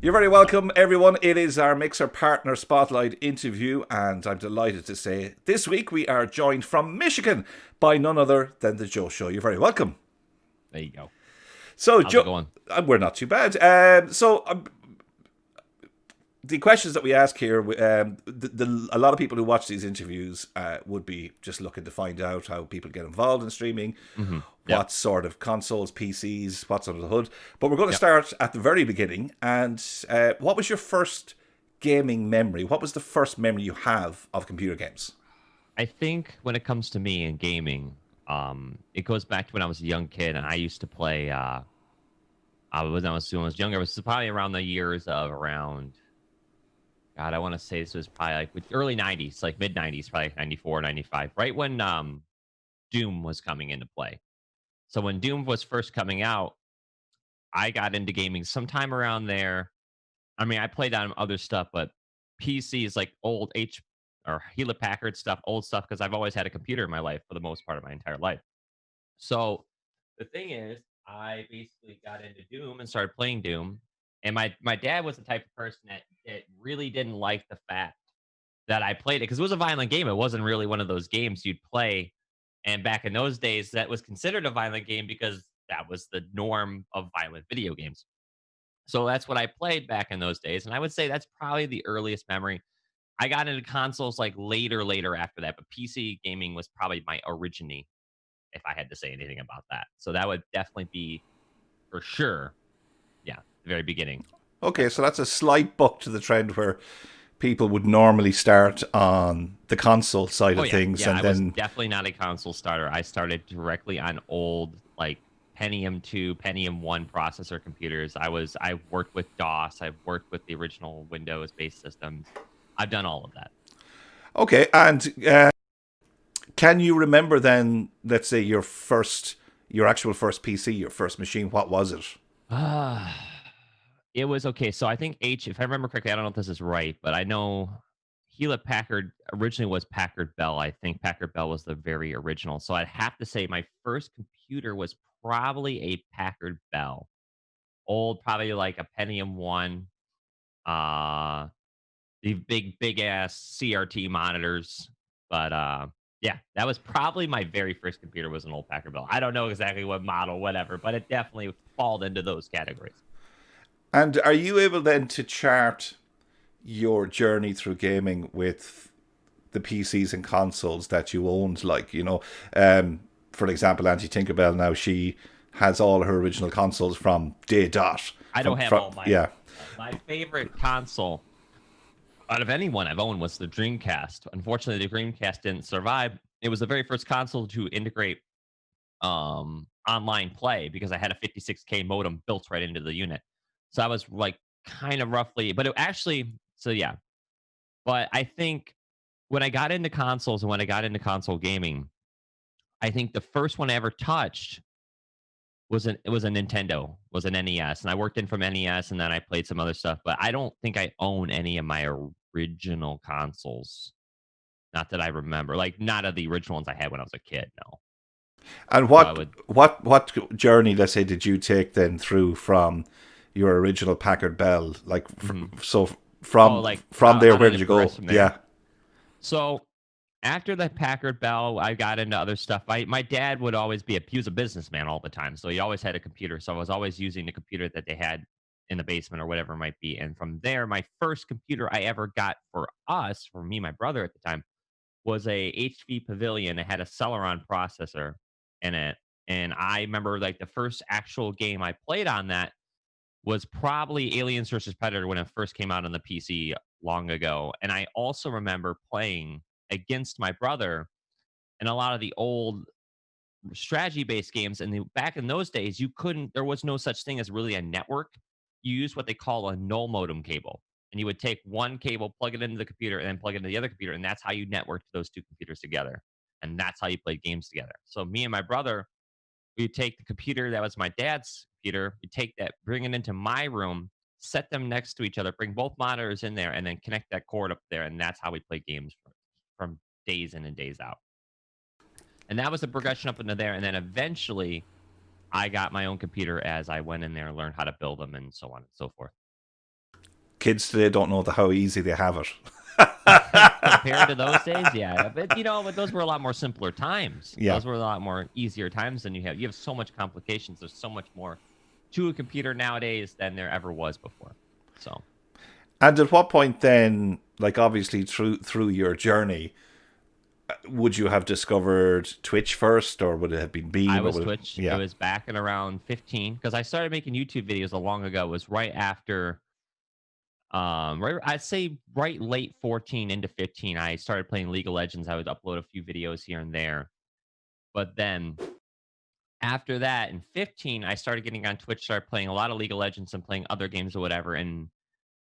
You're very welcome, everyone. It is our Mixer Partner Spotlight interview, and I'm delighted to say this week we are joined from Michigan by none other than The Joe Show. You're very welcome. There you go. So, How's it going? We're not too bad. The questions that we ask here, a lot of people who watch these interviews would be just looking to find out how people get involved in streaming, what sort of consoles, PCs, what's under the hood. But we're going to start at the very beginning. And what was your first gaming memory? What was the first memory you have of computer games? I think when it comes to me and gaming, it goes back to when I was a young kid and I used to play. When I was younger, it was probably around the years of around. God, I want to say this was probably like early 90s, like mid 90s, probably 94, 95, right when Doom was coming into play. So when Doom was first coming out, I got into gaming sometime around there. I mean, I played on other stuff, but PCs like old or Hewlett Packard stuff, old stuff, because I've always had a computer in my life for the most part of my entire life. So the thing is, I basically got into Doom and started playing Doom. And my dad was the type of person that really didn't like the fact that I played it because it was a violent game. It wasn't really one of those games you'd play. And back in those days, that was considered a violent game because that was the norm of violent video games. So that's what I played back in those days. And I would say that's probably the earliest memory. I got into consoles like later after that, but PC gaming was probably my origine, if I had to say anything about that. So that would definitely be for sure. Yeah, the very beginning. Okay, so that's a slight buck to the trend where people would normally start on the console side of things. Yeah, and I then was definitely not a console starter. I started directly on old, like Pentium 2, Pentium 1 processor computers. I worked with DOS. I've worked with the original Windows-based systems. I've done all of that. Okay, and can you remember then, let's say your actual first PC, your first machine, what was it? It was okay. So I think if I remember correctly, I don't know if this is right, but I know Hewlett Packard originally was Packard Bell. I think Packard Bell was the very original. So I'd have to say my first computer was probably a Packard Bell. Old, probably like a Pentium 1. Uh the big ass CRT monitors. But yeah, that was probably my very first computer was an old Packard Bell. I don't know exactly what model, whatever, but it definitely fall into those categories. And are you able then to chart your journey through gaming with the PCs and consoles that you owned? Like, for example, Auntie Tinkerbell now, she has all her original consoles from day dot. I don't have all mine. Yeah. My favorite console out of anyone I've owned was the Dreamcast. Unfortunately, the Dreamcast didn't survive. It was the very first console to integrate online play because I had a 56K modem built right into the unit. So I was like kind of roughly, but it actually, so yeah. But I think when I got into consoles and when I got into console gaming, I think the first one I ever touched it was a Nintendo, was an NES, and I worked in from NES, and then I played some other stuff. But I don't think I own any of my original consoles. Not that I remember, like not of the original ones I had when I was a kid. No. And what journey, let's say, did you take then through from your original Packard Bell? Like, from there, where did you go? Yeah. So after the Packard Bell, I got into other stuff. My dad would always he was a businessman all the time. So he always had a computer. So I was always using the computer that they had in the basement or whatever it might be. And from there, my first computer I ever got for me, my brother at the time, was a HP Pavilion. It had a Celeron processor in it. And I remember like the first actual game I played on that was probably Aliens versus Predator when it first came out on the PC long ago. And I also remember playing against my brother in a lot of the old strategy-based games. And back in those days, there was no such thing as really a network. You used what they call a null modem cable. and you would take one cable, plug it into the computer, and then plug it into the other computer, and that's how you networked those two computers together, and that's how you played games together. So me and my brother, we take the computer that was my dad's computer, we take that, bring it into my room, set them next to each other, bring both monitors in there, and then connect that cord up there, and that's how we play games from days in and days out. And that was the progression up into there, and then eventually I got my own computer as I went in there and learned how to build them and so on and so forth. Kids today don't know how easy they have it. Compared to those days, yeah. But those were a lot more simpler times. Yeah. Those were a lot more easier times than you have. You have so much complications. There's so much more to a computer nowadays than there ever was before. So. And at what point then, like obviously through your journey, would you have discovered Twitch first, or would it have been Beam? I was Twitch. Yeah. It was back in around 15, because I started making YouTube videos long ago. It was right after, I'd say right late 14 into 15. I started playing League of Legends. I would upload a few videos here and there, but then after that, in 15, I started getting on Twitch, started playing a lot of League of Legends and playing other games or whatever, and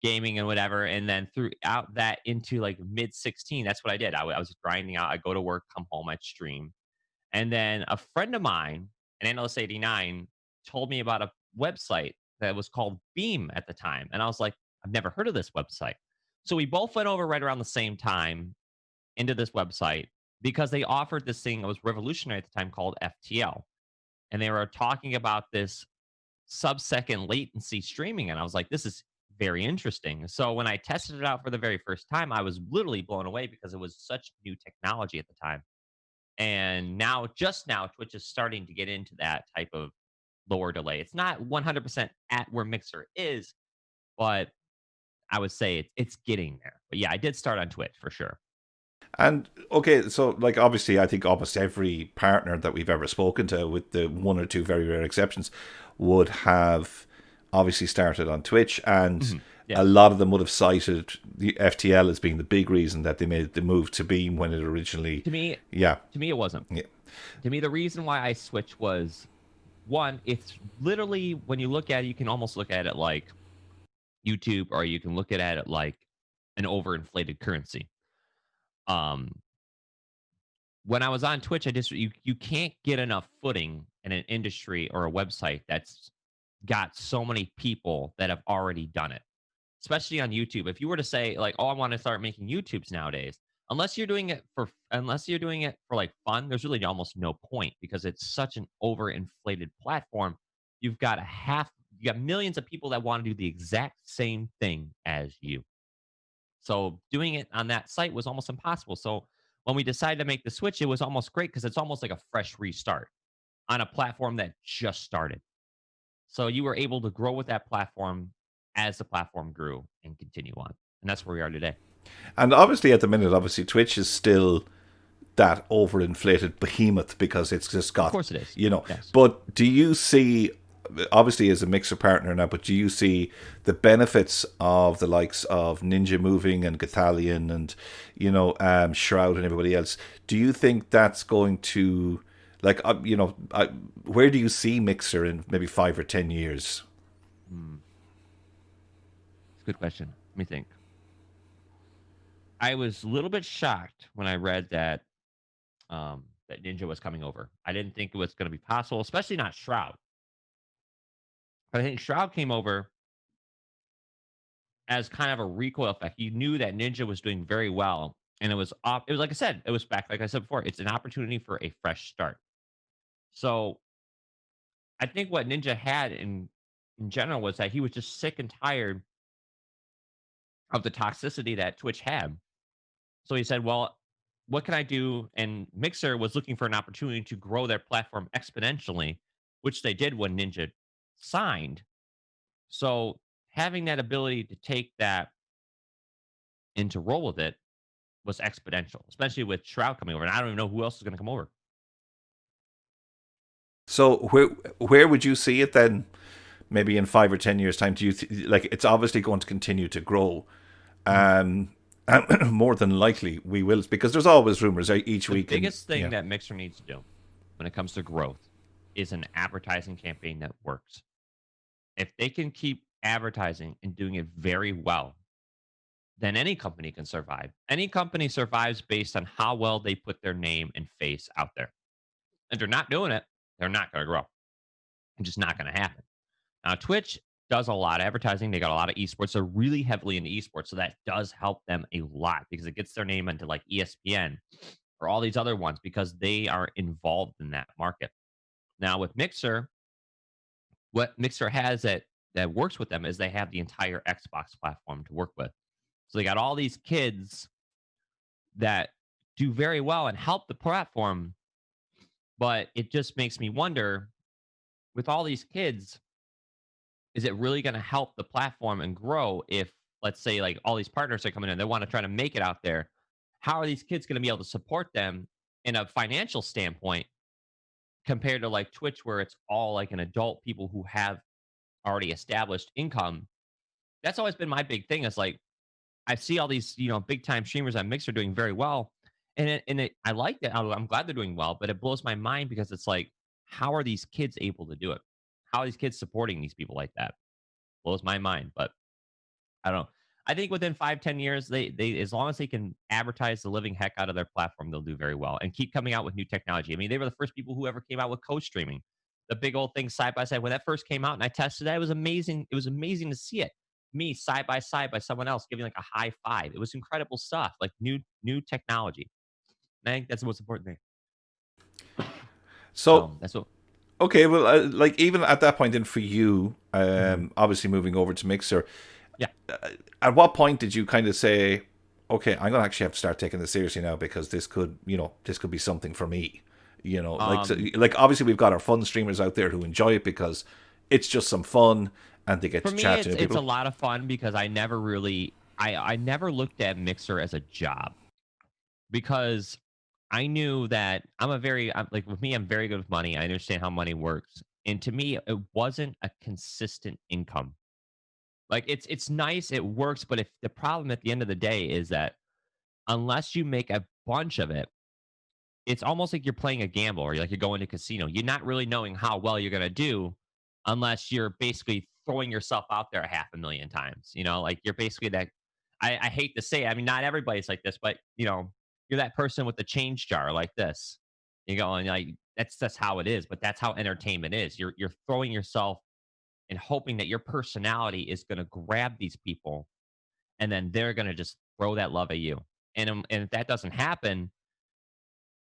gaming and whatever. And then throughout that into like mid 16, that's what I did. I was grinding out. I go to work, come home, I'd stream. And then a friend of mine, an Analyst 89, told me about a website that was called Beam at the time. And I was like, I've never heard of this website. So we both went over right around the same time into this website because they offered this thing that was revolutionary at the time called FTL. And they were talking about this sub-second latency streaming. And I was like, this is very interesting. So when I tested it out for the very first time, I was literally blown away because it was such new technology at the time. And now, just now, Twitch is starting to get into that type of lower delay. It's not 100% at where Mixer is, but I would say it's getting there. But yeah, I did start on Twitch for sure. And okay, so like obviously, I think almost every partner that we've ever spoken to, with the one or two very rare exceptions, would have obviously started on Twitch, and a lot of them would have cited the FTL as being the big reason that they made the move to Beam when it originally. To me, it wasn't. Yeah. To me, the reason why I switched was, one, it's literally, when you look at it, you can almost look at it like YouTube, or you can look at it like an overinflated currency. When I was on Twitch, you can't get enough footing in an industry or a website that's got so many people that have already done it, especially on YouTube. If you were to say like, oh, I want to start making YouTubes nowadays, unless you're doing it for like fun, there's really almost no point, because it's such an overinflated platform. You got millions of people that want to do the exact same thing as you. So doing it on that site was almost impossible. So when we decided to make the switch, it was almost great because it's almost like a fresh restart on a platform that just started. So you were able to grow with that platform as the platform grew and continue on. And that's where we are today. And obviously at the minute, Twitch is still that overinflated behemoth because it's just got, of course it is. Yes. But do you see, obviously as a Mixer partner now, but do you see the benefits of the likes of Ninja Moving and Gathalion and, Shroud and everybody else? Do you think that's going to, like, where do you see Mixer in maybe 5 or 10 years? It's a good question. Let me think. I was a little bit shocked when I read that that Ninja was coming over. I didn't think it was going to be possible, especially not Shroud. But I think Shroud came over as kind of a recoil effect. He knew that Ninja was doing very well, and it was like I said, it was back, like I said before, it's an opportunity for a fresh start. So I think what Ninja had in general was that he was just sick and tired of the toxicity that Twitch had. So he said, well, what can I do? And Mixer was looking for an opportunity to grow their platform exponentially, which they did when Ninja signed. So having that ability to take that and to roll with it was exponential, especially with Shroud coming over. And I don't even know who else is going to come over. So where would you see it then? Maybe in 5 or 10 years' time, do you like it's obviously going to continue to grow? And more than likely we will, because there's always rumors each week. The biggest thing that Mixer needs to do when it comes to growth is an advertising campaign that works. If they can keep advertising and doing it very well, then any company can survive. Any company survives based on how well they put their name and face out there. If they're not doing it, they're not going to grow. It's just not going to happen. Now, Twitch does a lot of advertising. They got a lot of esports. They're really heavily into esports. So that does help them a lot because it gets their name into like ESPN or all these other ones because they are involved in that market. Now, with Mixer, what Mixer has that works with them is they have the entire Xbox platform to work with. So they got all these kids that do very well and help the platform, but it just makes me wonder with all these kids, is it really going to help the platform and grow if, let's say, like all these partners are coming in, they want to try to make it out there? How are these kids going to be able to support them in a financial standpoint compared to like Twitch, where it's all like an adult people who have already established income? That's always been my big thing. Is like I see all these, big time streamers on Mixer doing very well, and I like that. I'm glad they're doing well, but it blows my mind because it's like, how are these kids able to do it? How are these kids supporting these people like that? Blows my mind, but I don't know. I think within 5-10 years, they as long as they can advertise the living heck out of their platform, they'll do very well and keep coming out with new technology. I mean, they were the first people who ever came out with co-streaming, the big old thing side by side. When that first came out and I tested it, it was amazing. It was amazing to see it. Me side by someone else giving like a high five. It was incredible stuff, like new technology. And I think that's the most important thing. So That's what. okay, well, like even at that point, then for you, obviously moving over to Mixer, Yeah. at what point did you kind of say, okay, I'm gonna actually have to start taking this seriously now because this could be something for me, like obviously we've got our fun streamers out there who enjoy it because it's just some fun and they get For to me, chat to it's new it's a people. lot of fun because I never really I never looked at Mixer as a job because I knew that I'm like with me, I'm very good with money. I understand how money works. And to me, it wasn't a consistent income. Like it's nice, it works, but if the problem at the end of the day is that unless you make a bunch of it, it's almost like you're playing a gamble or like you're going to a casino. You're not really knowing how well you're going to do unless you're basically throwing yourself out there 500,000 times. Like you're basically that. I hate to say it. I mean, not everybody's like this, but you're that person with the change jar like this. You go and like that's how it is. But that's how entertainment is. You're throwing yourself and hoping that your personality is going to grab these people, and then they're going to just throw that love at you. And if that doesn't happen,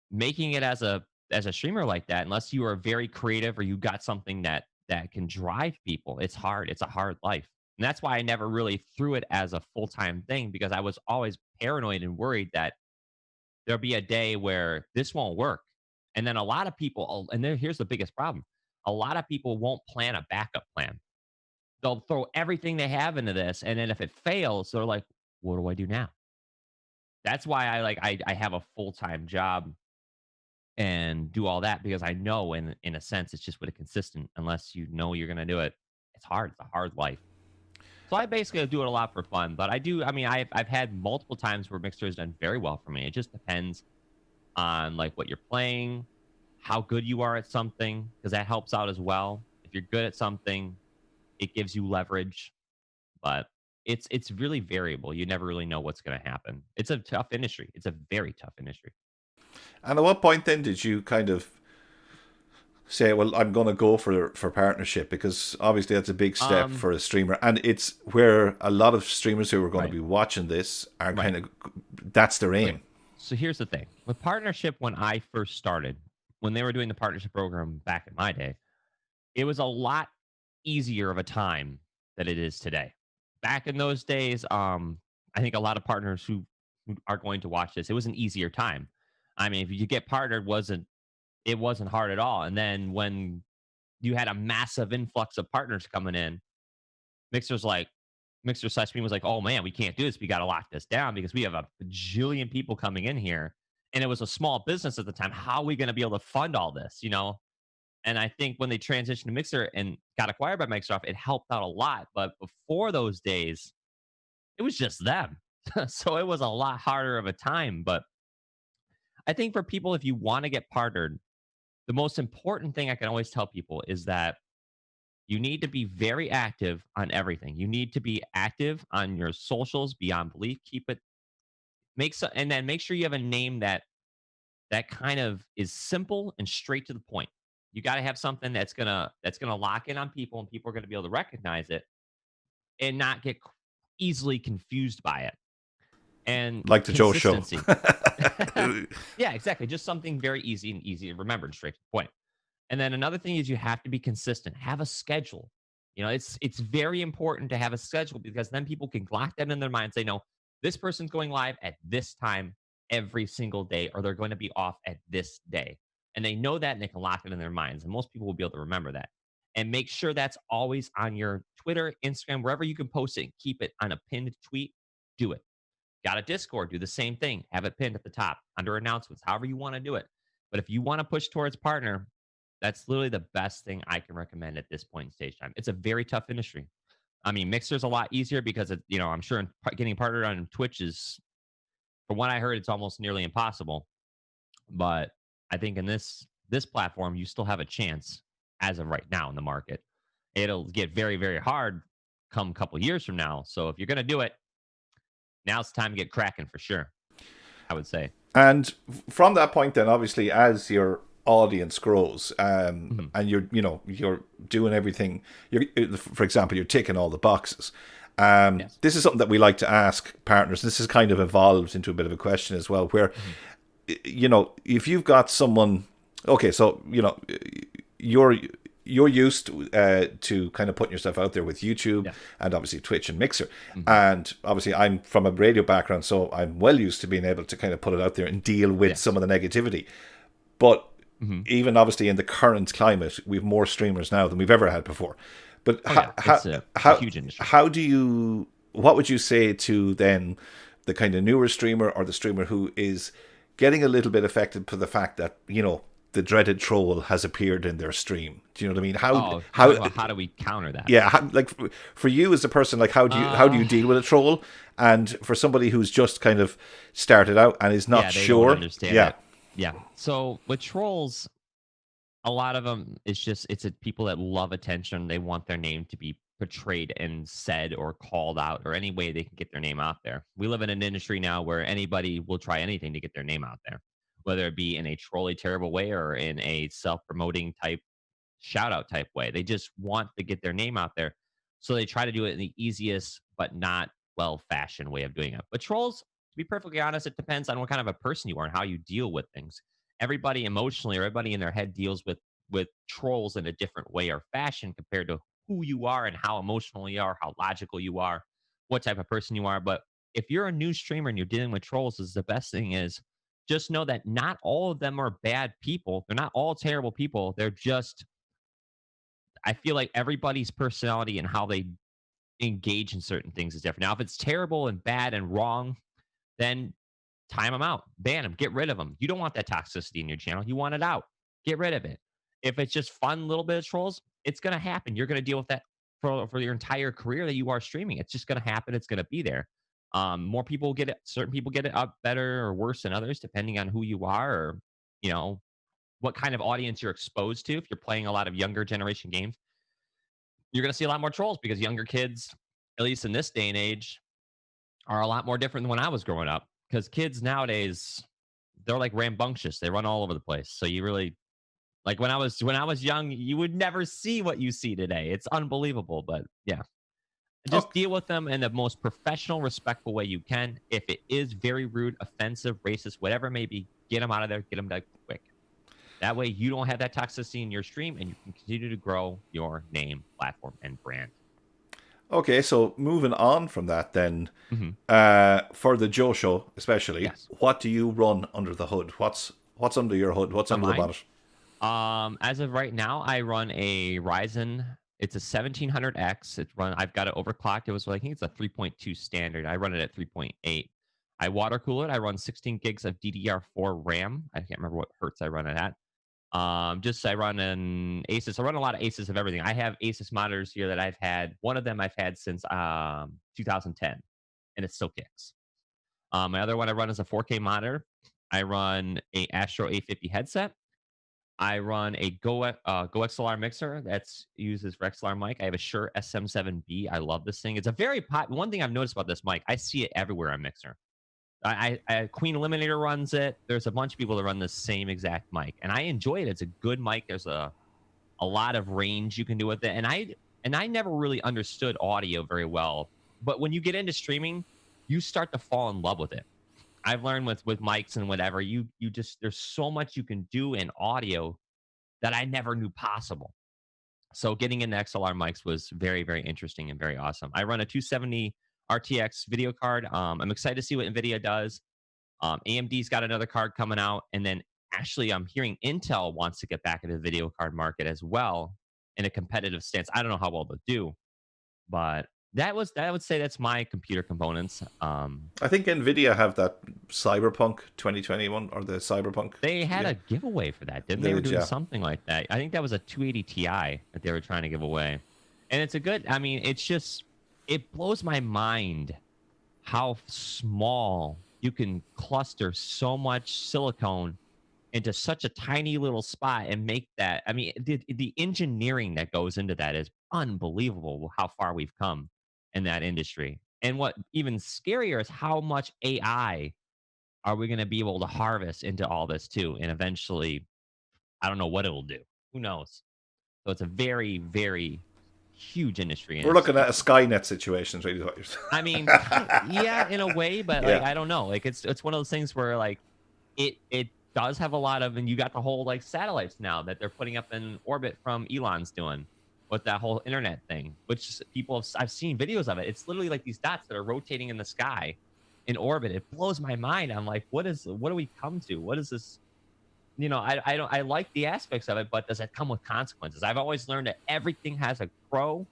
making it as a streamer like that, unless you are very creative or you got something that can drive people, it's hard. It's a hard life. And that's why I never really threw it as a full-time thing because I was always paranoid and worried that there'll be a day where this won't work. And then a lot of people, and here's the biggest problem. A lot of people won't plan a backup plan. They'll throw everything they have into this. And then if it fails, they're like, what do I do now? That's why I have a full-time job and do all that because I know in a sense it's just with a consistent unless you know you're gonna do it. It's hard. It's a hard life. So I basically do it a lot for fun. But I mean I've had multiple times where Mixer has done very well for me. It just depends on like what you're playing, how good you are at something, because that helps out as well. If you're good at something, it gives you leverage. But it's really variable. You never really know what's gonna happen. It's a tough industry. It's a very tough industry. And at what point then did you kind of say, well, I'm going to go for partnership? Because obviously that's a big step Um for a streamer, and it's where a lot of streamers who are going to right. be watching this are Right. kind of that's their Okay. aim. So here's the thing. With partnership, when I first started, when they were doing the partnership program back in my day, it was a lot easier of a time than it is today. Back in those days, I think a lot of partners who are going to watch this, it was an easier time. I mean, if you get partnered, it wasn't hard at all. And then when you had a massive influx of partners coming in, Mixer's like, Mixer slash me was like, oh man, we can't do this. We got to lock this down because we have a bajillion people coming in here. And it was a small business at the time. How are we going to be able to fund all this? And I think when they transitioned to Mixer and got acquired by Microsoft, it helped out a lot. But before those days, it was just them. So it was a lot harder of a time. But I think for people, if you want to get partnered, the most important thing I can always tell people is that You need to be very active on everything. You need to be active on your socials beyond belief. Keep it and then make sure you have a name that kind of is simple and straight to the point. You got to have something that's gonna lock in on people, and people are gonna be able to recognize it and not get easily confused by it. And Like the Joe Show. consistency. Yeah, exactly. Just something very easy to remember and straight to the point. And then another thing is you have to be consistent. Have a schedule. It's very important to have a schedule because then people can lock that in their mind and say, no, this person's going live at this time every single day, or they're going to be off at this day. And they know that and they can lock it in their minds. And most people will be able to remember that. And make sure that's always on your Twitter, Instagram, wherever you can post it and keep it on a pinned tweet. Do it. Got a Discord, do the same thing. Have it pinned at the top under announcements, however you want to do it. But if you want to push towards partner, that's literally the best thing I can recommend at this point in stage time. It's a very tough industry. I mean, Mixer's a lot easier because I'm sure getting partnered on Twitch is, from what I heard, it's almost nearly impossible. But I think in this platform, you still have a chance as of right now in the market. It'll get very, very hard come a couple years from now. So if you're going to do it, now it's time to get cracking for sure, I would say. And from that point, then obviously, as your audience grows, and you're doing everything. For example, you're ticking all the boxes. Yes. This is something that we like to ask partners. This has kind of evolved into a bit of a question as well, where if you've got someone, okay, so you're used to kind of putting yourself out there with YouTube and obviously Twitch and Mixer. And obviously I'm from a radio background, so I'm well used to being able to kind of put it out there and deal with some of the negativity. But even obviously in the current climate, we have more streamers now than we've ever had before. But it's a huge industry. What would you say to then the kind of newer streamer or the streamer who is getting a little bit affected by the fact that, the dreaded troll has appeared in their stream? Do you know what I mean? How do we counter that? Yeah, for you as a person, like how do you deal with a troll? And for somebody who's just kind of started out and is not sure, don't understand it. Yeah. So with trolls, a lot of them it's people that love attention. They want their name to be portrayed and said or called out, or any way they can get their name out there. We live in an industry now where anybody will try anything to get their name out there, whether it be in a trolly terrible way or in a self-promoting type shout out type way. They just want to get their name out there. So they try to do it in the easiest but not well-fashioned way of doing it. But trolls, to be perfectly honest, it depends on what kind of a person you are and how you deal with things. Everybody emotionally, or everybody in their head deals with trolls in a different way or fashion compared to who you are and how emotional you are, how logical you are, what type of person you are. But if you're a new streamer and you're dealing with trolls, the best thing is just know that not all of them are bad people. They're not all terrible people. They're just, I feel like everybody's personality and how they engage in certain things is different. Now, if it's terrible and bad and wrong, then time them out, ban them, get rid of them. You don't want that toxicity in your channel. You want it out. Get rid of it. If it's just fun little bit of trolls, it's going to happen. You're going to deal with that for your entire career that you are streaming. It's just going to happen. It's going to be there. More people get it. Certain people get it up better or worse than others, depending on who you are, or what kind of audience you're exposed to. If you're playing a lot of younger generation games, you're going to see a lot more trolls because younger kids, at least in this day and age, are a lot more different than when I was growing up. Because kids nowadays, they're like rambunctious. They run all over the place. So you really, like when I was young, you would never see what you see today. It's unbelievable. But yeah, just deal with them in the most professional, respectful way you can. If it is very rude, offensive, racist, whatever it may be, get them out of there. Get them done quick. That way you don't have that toxicity in your stream and you can continue to grow your name, platform, and brand. Okay, so moving on from that then, for the Joe Show especially, what do you run under the hood? What's under your hood? What's under the bonnet? As of right now, I run a Ryzen. It's a 1700X. I've got it overclocked. I think it's a 3.2 standard. I run it at 3.8. I water cool it. I run 16 gigs of DDR4 RAM. I can't remember what hertz I run it at. I run an Asus. I run a lot of Asus of everything. I have Asus monitors here that I've had. One of them I've had since 2010, and it still kicks. My other one I run is a 4K monitor. I run a Astro A50 headset. I run a Go XLR mixer that's uses for XLR mic. I have a Shure SM7B. I love this thing. It's a very one thing I've noticed about this mic. I see it everywhere on mixer. Queen Eliminator runs it. There's a bunch of people that run the same exact mic, and I enjoy it. It's a good mic. There's a lot of range you can do with it, and I never really understood audio very well. But when you get into streaming, you start to fall in love with it. I've learned with mics and whatever, you just there's so much you can do in audio that I never knew possible. So getting into XLR mics was very, very interesting and very awesome. I run a 270 RTX video card. I'm excited to see what NVIDIA does. AMD's got another card coming out. And then actually, I'm hearing Intel wants to get back into the video card market as well in a competitive stance. I don't know how well they'll do, but I would say that's my computer components. I think NVIDIA have that Cyberpunk 2021 or the Cyberpunk. They had a giveaway for that, didn't they? They were doing something like that. I think that was a 280 Ti that they were trying to give away. And it's it blows my mind how small you can cluster so much silicone into such a tiny little spot and make that. I mean, the engineering that goes into that is unbelievable, how far we've come in that industry. And what even scarier is how much AI are we going to be able to harvest into all this too? And eventually, I don't know what it'll do. Who knows? So it's a very, very huge industry. We're looking at a Skynet situation, really. What you're saying. I mean, yeah, in a way, but like I don't know. Like it's one of those things where like it does have a lot of, and you got the whole like satellites now that they're putting up in orbit from Elon's doing with that whole internet thing, which I've seen videos of it. It's literally like these dots that are rotating in the sky in orbit. It blows my mind. I'm like, what do we come to? What is this? You know, I like the aspects of it, but does it come with consequences? I've always learned that everything has a pro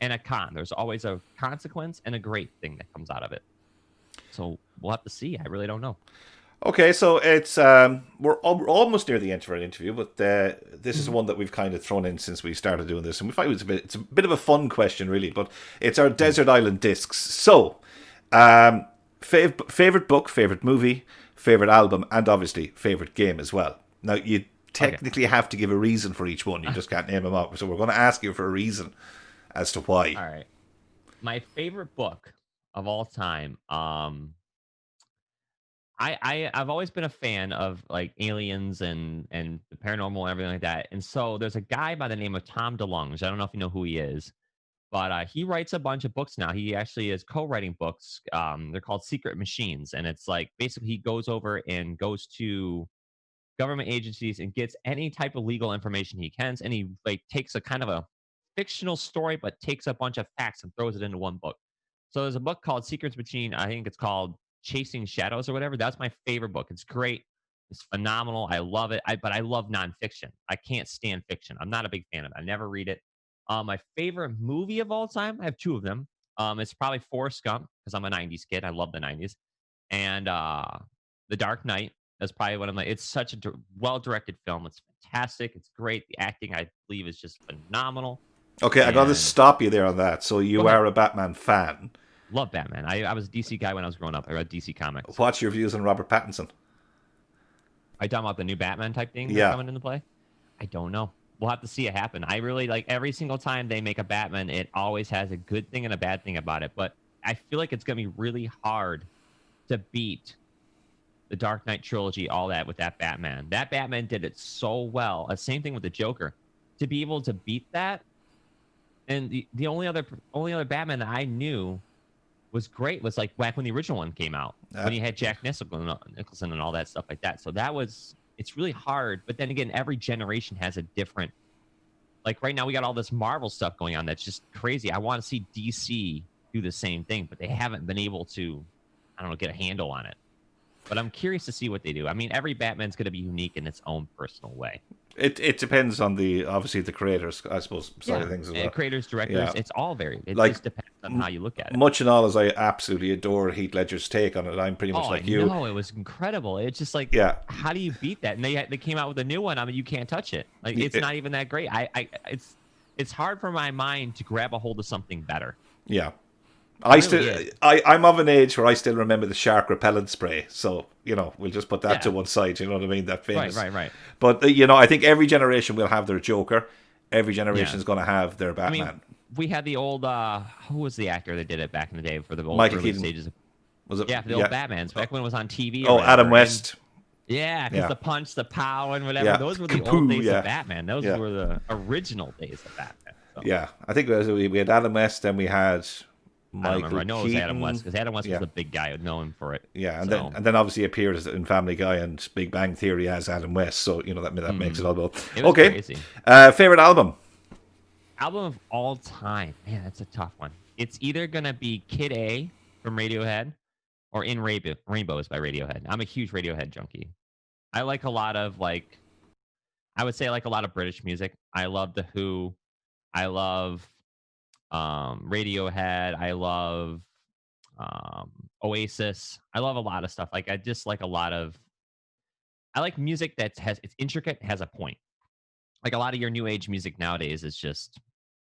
and a con. There's always a consequence and a great thing that comes out of it. So we'll have to see. I really don't know. Okay, so it's we're almost near the Introvert interview, but this is one that we've kind of thrown in since we started doing this, and we find it's a bit of a fun question, really. But it's our Desert Island Discs. So, favorite book, favorite movie, favorite album, and obviously favorite game as well. Now you technically have to give a reason for each one. You just can't name them out. So we're going to ask you for a reason as to why. All right, my favorite book of all time. I've always been a fan of like aliens and the paranormal and everything like that. And so there's a guy by the name of Tom DeLonge. I don't know if you know who he is, but he writes a bunch of books now. He actually is co-writing books. They're called Secret Machines. And it's like basically he goes over and goes to government agencies and gets any type of legal information he can. And he like takes a kind of a fictional story, but takes a bunch of facts and throws it into one book. So there's a book called Secret Machine. I think it's called Chasing Shadows or whatever. That's my favorite book. It's great. It's phenomenal. I love it. But I love nonfiction. I can't stand fiction. I'm not a big fan of it. I never read it. My favorite movie of all time, I have two of them. It's probably Forrest Gump because I'm a 90s kid. I love the 90s. And The Dark Knight. That's probably one of my, it's such a well-directed film. It's fantastic. It's great. The acting, I believe, is just phenomenal. Okay, I got to stop you there on that. So you are a Batman fan. Love Batman. I was a DC guy when I was growing up. I read DC comics. What's your views on Robert Pattinson? Are you talking about the new Batman type thing that's coming into play? I don't know. We'll have to see it happen. I really like every single time they make a Batman, it always has a good thing and a bad thing about it. But I feel like it's going to be really hard to beat the Dark Knight trilogy, all that with that Batman. That Batman did it so well. Same thing with the Joker. To be able to beat that, and the only other Batman that I knew was great was like back when the original one came out, when you had Jack Nicholson and all that stuff like that. So it's really hard. But then again, every generation has a different, like right now we got all this Marvel stuff going on. That's just crazy. I want to see DC do the same thing, but they haven't been able to, I don't know, get a handle on it. But I'm curious to see what they do. I mean, every Batman's going to be unique in its own personal way. It depends on obviously the creators, I suppose, side of things as well. Creators, directors, it's all varied. It just depends on how you look at it. Much and all as I absolutely adore Heath Ledger's take on it, I'm pretty much like you. No, it was incredible. It's just like, how do you beat that? And they came out with a new one. I mean, you can't touch it. Like it's not even that great. It's hard for my mind to grab a hold of something better. Yeah. I'm of an age where I still remember the shark repellent spray. So, we'll just put that to one side. You know what I mean? That famous. Right. But, I think every generation will have their Joker. Every generation is going to have their Batman. I mean, we had the old, who was the actor that did it back in the day for the old Michael early Keaton. stages? Was it? Yeah, for the old Batmans, back when it was on TV. Oh, Adam West. Yeah, because the punch, the pow, and whatever. Yeah. Those were the old days of Batman. Those were the original days of Batman. So. Yeah, I think we had Adam West, then we had Michael I know Keaton. It was Adam West, because Adam West was the big guy. I'd know him for it. Yeah, and then obviously appeared in Family Guy and Big Bang Theory as Adam West. So that makes it all about. Okay, crazy. Favorite album? Album of all time. Man, that's a tough one. It's either gonna be Kid A from Radiohead or In Rainbows by Radiohead. I'm a huge Radiohead junkie. I like a lot of I would say a lot of British music. I love The Who. I love Radiohead. I love Oasis. I love a lot of stuff. I just like a lot of. I like music it's intricate, has a point. Like a lot of your new age music nowadays is just,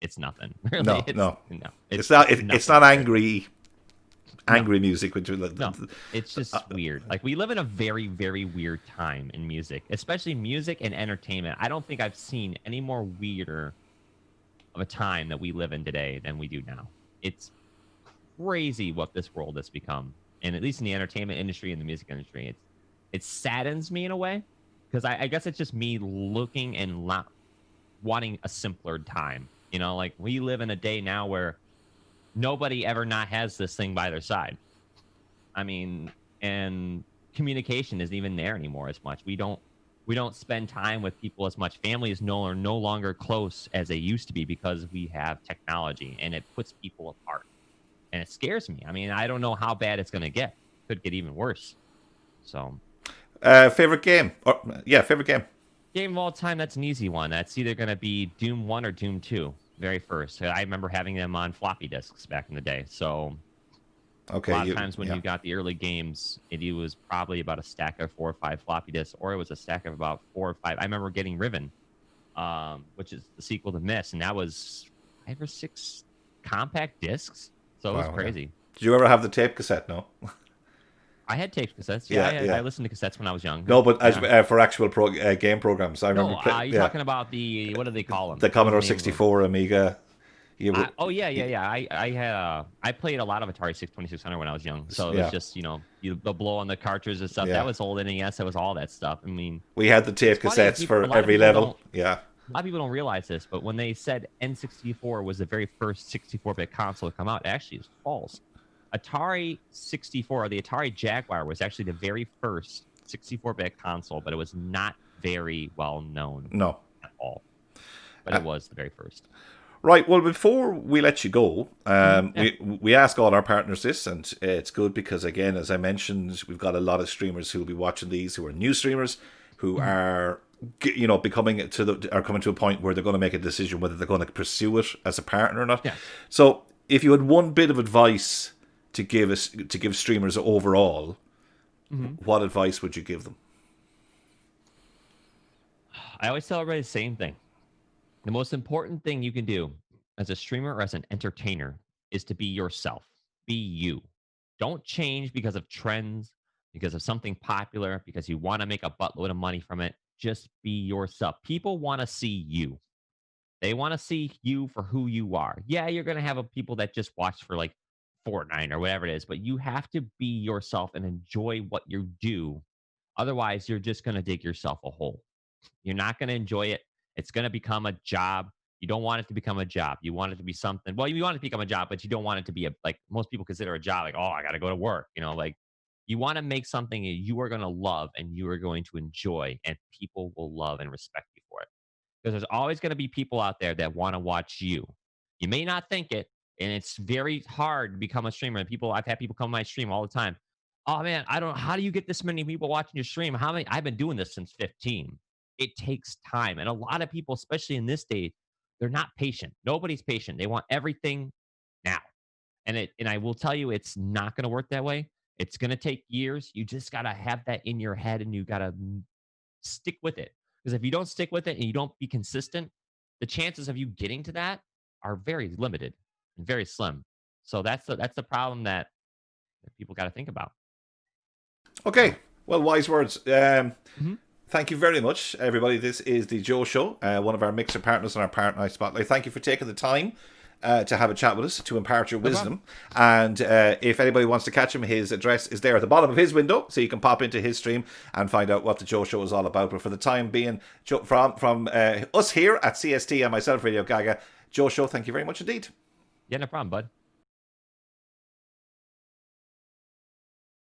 it's nothing. Really. No. It's not angry music. No, it's just weird. We live in a very, very weird time in music, especially music and entertainment. I don't think I've seen any more weirder of a time that we live in today than we do now. It's crazy what this world has become, and at least in the entertainment industry and the music industry, it saddens me in a way, because I guess it's just me looking and wanting a simpler time. We live in a day now where nobody ever not has this thing by their side. I mean, and communication isn't even there anymore as much. We don't spend time with people as much. Families are no longer close as they used to be because we have technology, and it puts people apart. And it scares me. I mean, I don't know how bad it's going to get. It could get even worse. So, favorite game? Favorite game. Game of all time, that's an easy one. That's either going to be Doom 1 or Doom 2, very first. I remember having them on floppy disks back in the day. So, a lot of times when you got the early games, it was probably about a stack of 4 or 5 floppy disks, or it was a stack of about 4 or 5. I remember getting Riven, which is the sequel to Myst, and that was 5 or 6 compact discs. So it was crazy. Yeah. Did you ever have the tape cassette? No. I had tape cassettes. Yeah, I listened to cassettes when I was young. No, but for actual game programs, I remember. You're talking about the, what do they call them? The Commodore 64, Amiga. I played a lot of Atari 2600 when I was young. So it was just, the blow on the cartridge and stuff. Yeah. That was old NES. That was all that stuff. I mean, we had the tape cassettes for every level. Yeah. A lot of people don't realize this, but when they said N64 was the very first 64-bit console to come out, it actually is false. Atari 64, or the Atari Jaguar, was actually the very first 64-bit console, but it was not very well known. No. At all. But it was the very first. Right. Well, before we let you go, we ask all our partners this, and it's good because, again, as I mentioned, we've got a lot of streamers who will be watching these, who are new streamers, who are coming to a point where they're going to make a decision whether they're going to pursue it as a partner or not. Yeah. So, if you had one bit of advice to give streamers overall, what advice would you give them? I always tell everybody the same thing. The most important thing you can do as a streamer or as an entertainer is to be yourself. Be you. Don't change because of trends, because of something popular, because you want to make a buttload of money from it. Just be yourself. People want to see you. They want to see you for who you are. Yeah, you're going to have people that just watch for Fortnite or whatever it is, but you have to be yourself and enjoy what you do. Otherwise, you're just going to dig yourself a hole. You're not going to enjoy it. It's going to become a job. You don't want it to become a job. You want it to be something. Well, you want it to become a job, but you don't want it to be most people consider a job. I got to go to work. You want to make something you are going to love and you are going to enjoy, and people will love and respect you for it. Because there's always going to be people out there that want to watch you. You may not think it, and it's very hard to become a streamer. And I've had people come to my stream all the time. Oh man, how do you get this many people watching your stream? I've been doing this since 15. It takes time. And a lot of people, especially in this day, they're not patient. Nobody's patient. They want everything now. And I will tell you, it's not going to work that way. It's going to take years. You just got to have that in your head, and you got to stick with it. Because if you don't stick with it and you don't be consistent, the chances of you getting to that are very limited and very slim. So that's the problem that people got to think about. Okay, well, wise words. Mhm. Thank you very much, everybody. This is the Joe Show, one of our mixer partners on our Partner Night Spotlight. Thank you for taking the time to have a chat with us, to impart your wisdom. And if anybody wants to catch him, his address is there at the bottom of his window, so you can pop into his stream and find out what the Joe Show is all about. But for the time being, from us here at CST and myself, Radio Gaga, Joe Show, thank you very much indeed. Yeah, no problem, bud.